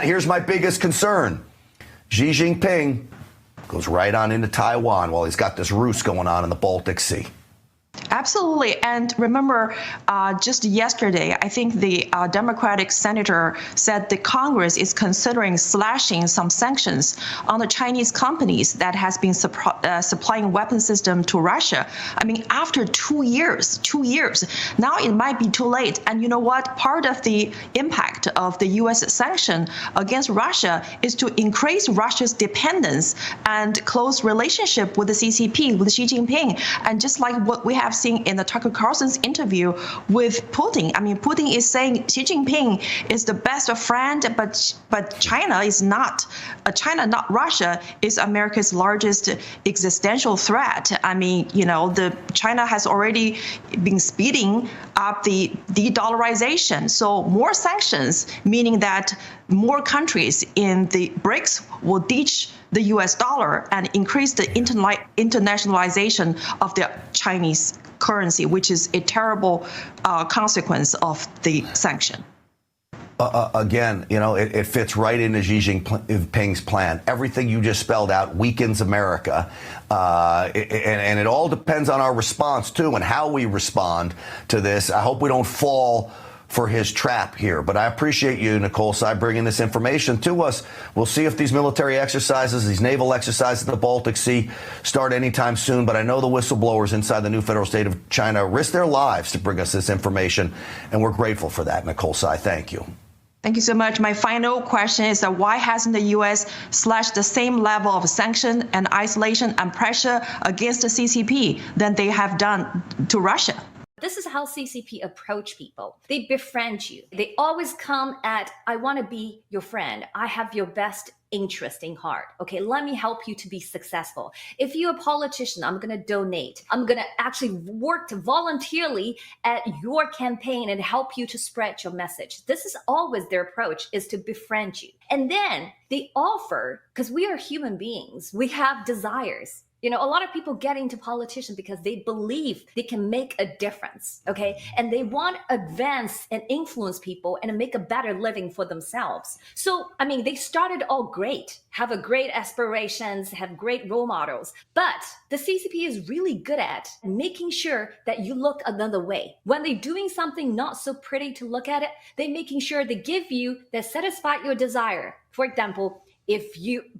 Here's my biggest concern. Xi Jinping goes right on into Taiwan while he's got this ruse going on in the Baltic Sea. Absolutely. And remember, just yesterday, I think the Democratic senator said the Congress is considering slashing some sanctions on the Chinese companies that has been supplying weapon system to Russia. I mean, after 2 years, now it might be too late. And you know what? Part of the impact of the U.S. sanction against Russia is to increase Russia's dependence and close relationship with the CCP, with Xi Jinping. And just like what we have seen in the Tucker Carlson's interview with Putin. I mean, Putin is saying Xi Jinping is the best friend, but China is not. China, not Russia, is America's largest existential threat. I mean, you know, China has already been speeding up the de-dollarization. So more sanctions, meaning that more countries in the BRICS will ditch the US dollar and increase the internationalization of the Chinese currency, which is a terrible consequence of the sanction. Again, you know, it fits right into Xi Jinping's plan. Everything you just spelled out weakens America. And it all depends on our response, too, and how we respond to this. I hope we don't fall for his trap here. But I appreciate you, Nicole Sy, bringing this information to us. We'll see if these military exercises, these naval exercises in the Baltic Sea start anytime soon. But I know the whistleblowers inside the new federal state of China risk their lives to bring us this information. And we're grateful for that, Nicole Sy. Thank you. Thank you so much. My final question is why hasn't the U.S. slashed the same level of sanction and isolation and pressure against the CCP than they have done to Russia? This is how CCP approach people. They befriend you. They always come at, I want to be your friend. I have your best interest in heart. Okay, let me help you to be successful. If you're a politician, I'm going to donate. I'm going to actually work voluntarily at your campaign and help you to spread your message. This is always their approach, is to befriend you. And then they offer, because we are human beings, we have desires. You know, a lot of people get into politicians because they believe they can make a difference, okay? And they want to advance and influence people and make a better living for themselves. So, I mean, they started all great, have a great aspirations, have great role models. But the CCP is really good at making sure that you look another way. When they're doing something not so pretty to look at it, they're making sure they give you that satisfy your desire. For example,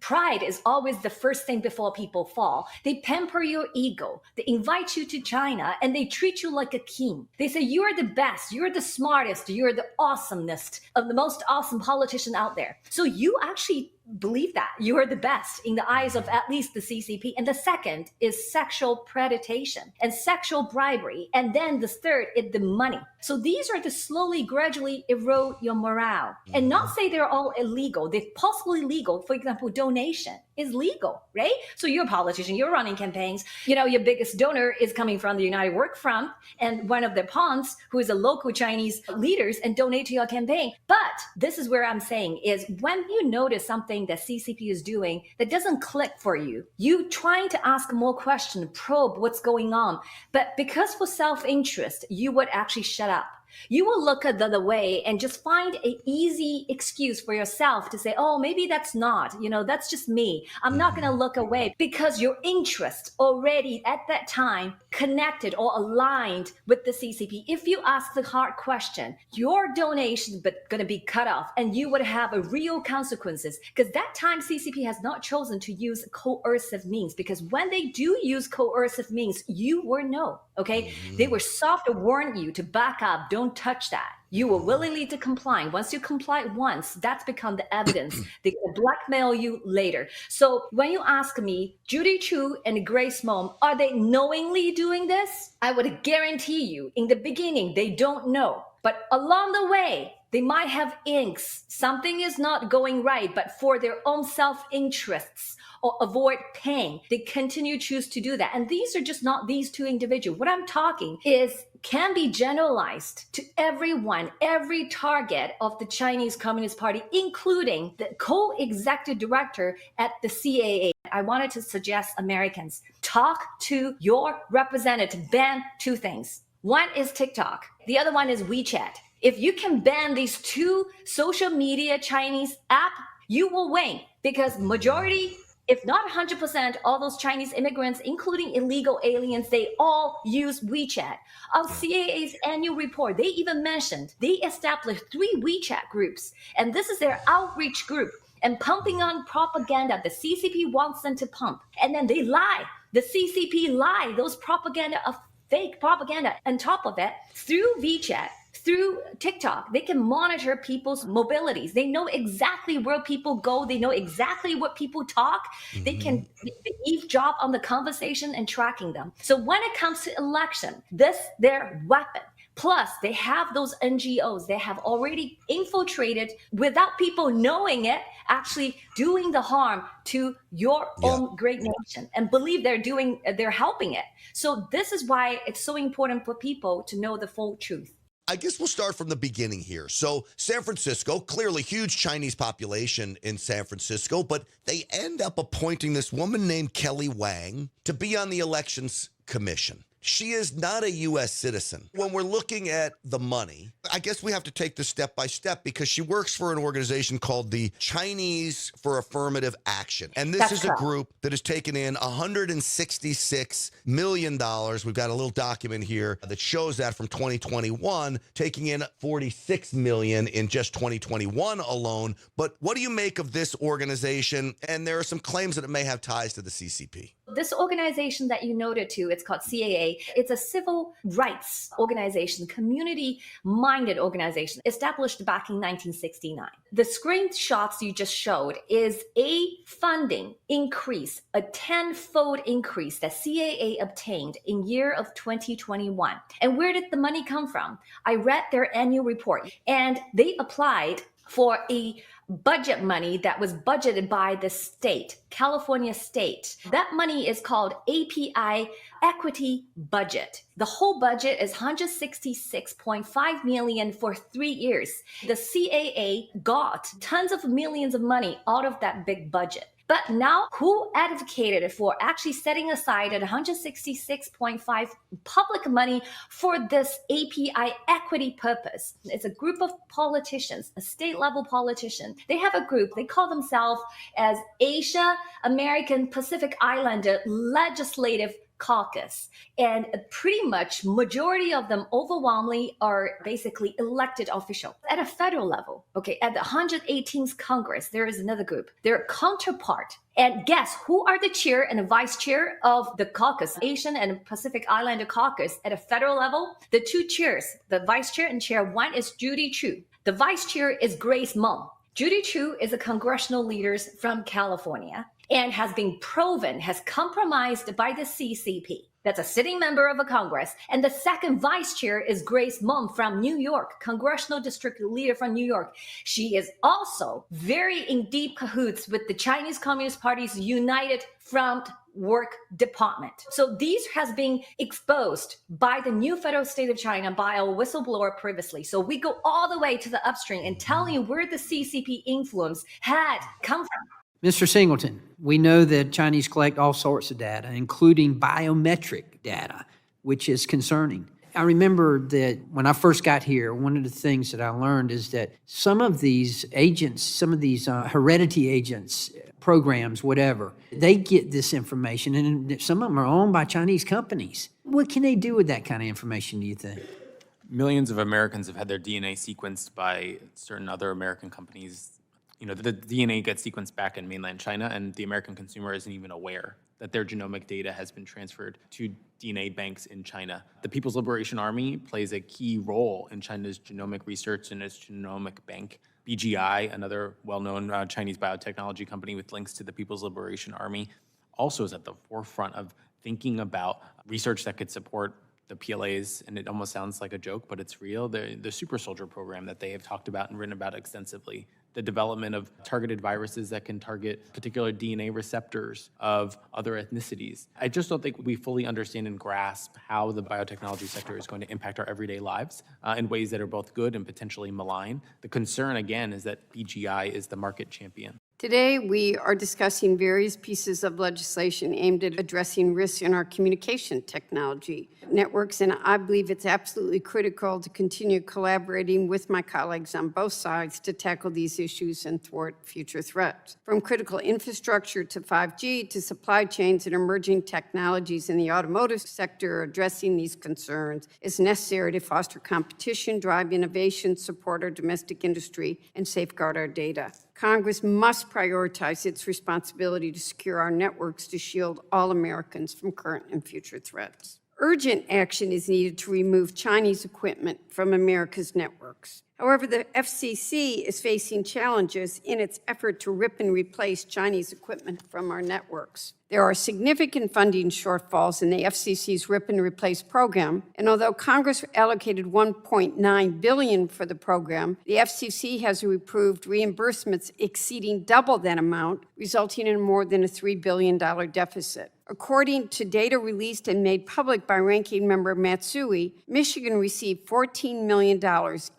pride is always the first thing before people fall. They pamper your ego. They invite you to China and they treat you like a king. They say, you're the best, you're the smartest, you're the awesomest of the most awesome politician out there. So you actually believe that you are the best in the eyes of at least the CCP. And the second is sexual predation and sexual bribery. And then the third is the money. So these are the slowly, gradually erode your morale. And not say they're all illegal. They're possibly legal. For example, donation is legal, right? So you're a politician, you're running campaigns. You know, your biggest donor is coming from the United Work Front and one of their pawns, who is a local Chinese leaders, and donate to your campaign. But this is where I'm saying is when you notice something that CCP is doing that doesn't click for you, you trying to ask more questions, probe what's going on. But because for self-interest, you would actually shut up. You will look at the other way and just find an easy excuse for yourself to say, oh, maybe that's not, you know, that's just me. I'm not going to look away, because your interest already at that time connected or aligned with the CCP. If you ask the hard question, your donation is going to be cut off and you would have a real consequences, because that time CCP has not chosen to use coercive means, because when they do use coercive means, you will know, okay? They were soft to warn you to back up, don't touch that. You were willingly to comply. Once you comply once, that's become the evidence. They will blackmail you later. So when you ask me, Judy Chu and Grace Mom, are they knowingly doing this? I would guarantee you in the beginning, they don't know. But along the way, they might have inks. Something is not going right, but for their own self-interests or avoid pain, they continue to choose to do that. And these are just not these two individuals. What I'm talking is can be generalized to everyone, every target of the Chinese Communist Party, including the co-executive director at the CAA. I wanted to suggest Americans talk to your representative, ban two things. One is TikTok. The other one is WeChat. If you can ban these 2 social media Chinese app, you will win because majority, if not 100%, all those Chinese immigrants, including illegal aliens, they all use WeChat. Of CAA's annual report, they even mentioned they established 3 WeChat groups, and this is their outreach group and pumping on propaganda the CCP wants them to pump. And then they lie. The CCP lie. Those propaganda of fake propaganda. On top of it, through WeChat, through TikTok, they can monitor people's mobilities. They know exactly where people go. They know exactly what people talk. They can eavesdrop on the conversation and tracking them. So when it comes to election, this their weapon. Plus, they have those NGOs. They have already infiltrated without people knowing it, actually doing the harm to your own great nation, and believe they're helping it. So this is why it's so important for people to know the full truth. I guess we'll start from the beginning here. So San Francisco, clearly huge Chinese population in San Francisco, but they end up appointing this woman named Kelly Wang to be on the Elections Commission. She is not a U.S. citizen. When we're looking at the money, I guess we have to take this step by step because she works for an organization called the Chinese for Affirmative Action. And this is a group that has taken in $166 million. We've got a little document here that shows that from 2021, taking in $46 million in just 2021 alone. But what do you make of this organization? And there are some claims that it may have ties to the CCP. This organization that you noted too, it's called CAA. It's a civil rights organization, community-minded organization established back in 1969. The screenshots you just showed is a funding increase, a 10-fold increase that CAA obtained in year of 2021. And where did the money come from? I read their annual report, and they applied for a budget money that was budgeted by the state, California state. That money is called API equity budget. The whole budget is $166.5 million for 3 years. The CAA got tons of millions of money out of that big budget. But now who advocated for actually setting aside at $166.5 public money for this API equity purpose? It's a group of politicians, a state level politician. They have a group, they call themselves as Asia American Pacific Islander Legislative Caucus. And pretty much majority of them overwhelmingly are basically elected officials. At a federal level, okay, at the 118th Congress, there is another group, their counterpart. And guess who are the chair and the vice chair of the caucus, Asian and Pacific Islander Caucus at a federal level? The 2 chairs, the vice chair and chair, one is Judy Chu. The vice chair is Grace Meng. Judy Chu is a congressional leader from California and has been proven, has compromised by the CCP. That's a sitting member of a Congress. And the second vice chair is Grace Meng from New York, congressional district leader from New York. She is also very in deep cahoots with the Chinese Communist Party's United Front Work Department. So these has been exposed by the new federal state of China by a whistleblower previously. So we go all the way to the upstream and telling you where the CCP influence had come from. Mr. Singleton, we know that Chinese collect all sorts of data, including biometric data, which is concerning. I remember that when I first got here, one of the things that I learned is that some of these agents, some of these heredity agents, programs, whatever, they get this information, and some of them are owned by Chinese companies. What can they do with that kind of information, do you think? Millions of Americans have had their DNA sequenced by certain other American companies. You know, the DNA gets sequenced back in mainland China, and the American consumer isn't even aware that their genomic data has been transferred to DNA banks in China. The People's Liberation Army plays a key role in China's genomic research and its genomic bank. BGI, another well-known Chinese biotechnology company with links to the People's Liberation Army, also is at the forefront of thinking about research that could support the PLAs, and it almost sounds like a joke, but it's real, the super soldier program that they have talked about and written about extensively, the development of targeted viruses that can target particular DNA receptors of other ethnicities. I just don't think we fully understand and grasp how the biotechnology sector is going to impact our everyday lives in ways that are both good and potentially malign. The concern, again, is that BGI is the market champion. Today, we are discussing various pieces of legislation aimed at addressing risks in our communication technology networks, and I believe it's absolutely critical to continue collaborating with my colleagues on both sides to tackle these issues and thwart future threats. From critical infrastructure to 5G to supply chains and emerging technologies in the automotive sector, addressing these concerns is necessary to foster competition, drive innovation, support our domestic industry, and safeguard our data. Congress must prioritize its responsibility to secure our networks to shield all Americans from current and future threats. Urgent action is needed to remove Chinese equipment from America's networks. However, the FCC is facing challenges in its effort to rip and replace Chinese equipment from our networks. There are significant funding shortfalls in the FCC's Rip and Replace program, and although Congress allocated $1.9 billion for the program, the FCC has approved reimbursements exceeding double that amount, resulting in more than a $3 billion deficit. According to data released and made public by Ranking Member Matsui, Michigan received $14 million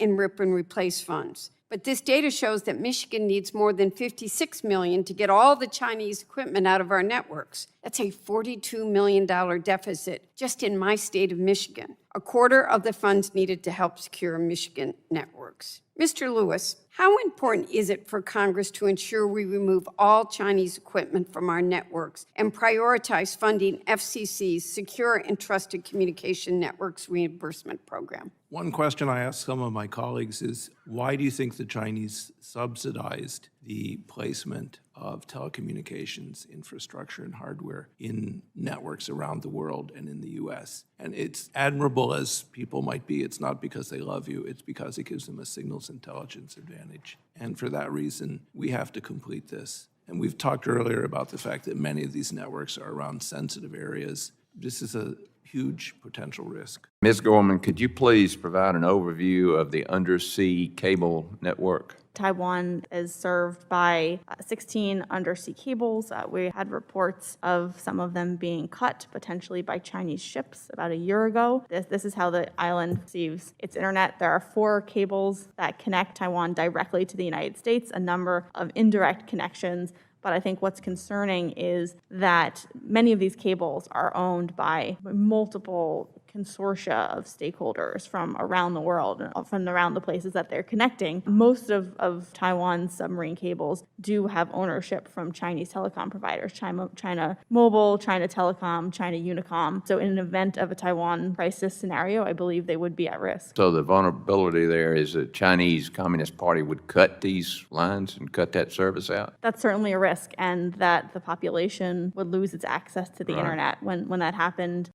in Rip and Replace funds. But this data shows that Michigan needs more than $56 million to get all the Chinese equipment out of our networks. That's a $42 million deficit just in my state of Michigan, a quarter of the funds needed to help secure Michigan networks. Mr. Lewis, how important is it for Congress to ensure we remove all Chinese equipment from our networks and prioritize funding FCC's Secure and Trusted Communication Networks Reimbursement Program? One question I ask some of my colleagues is, why do you think the Chinese subsidized the placement of telecommunications infrastructure and hardware in networks around the world and in the U.S.? And it's admirable as people might be. It's not because they love you. It's because it gives them a signals intelligence advantage. And for that reason, we have to complete this. And we've talked earlier about the fact that many of these networks are around sensitive areas. This is a huge potential risk. Ms. Gorman, could you please provide an overview of the undersea cable network? Taiwan is served by 16 undersea cables. We had reports of some of them being cut, potentially by Chinese ships, about a year ago. This is how the island receives its internet. There are 4 cables that connect Taiwan directly to the United States, a number of indirect connections. But I think what's concerning is that many of these cables are owned by multiple consortia of stakeholders from around the world, from around the places that they're connecting. Most of Taiwan's submarine cables do have ownership from Chinese telecom providers, China Mobile, China Telecom, China Unicom. So in an event of a Taiwan crisis scenario, I believe they would be at risk. So the vulnerability there is the Chinese Communist Party would cut these lines and cut that service out? That's certainly a risk, and that the population would lose its access to the internet. When that happened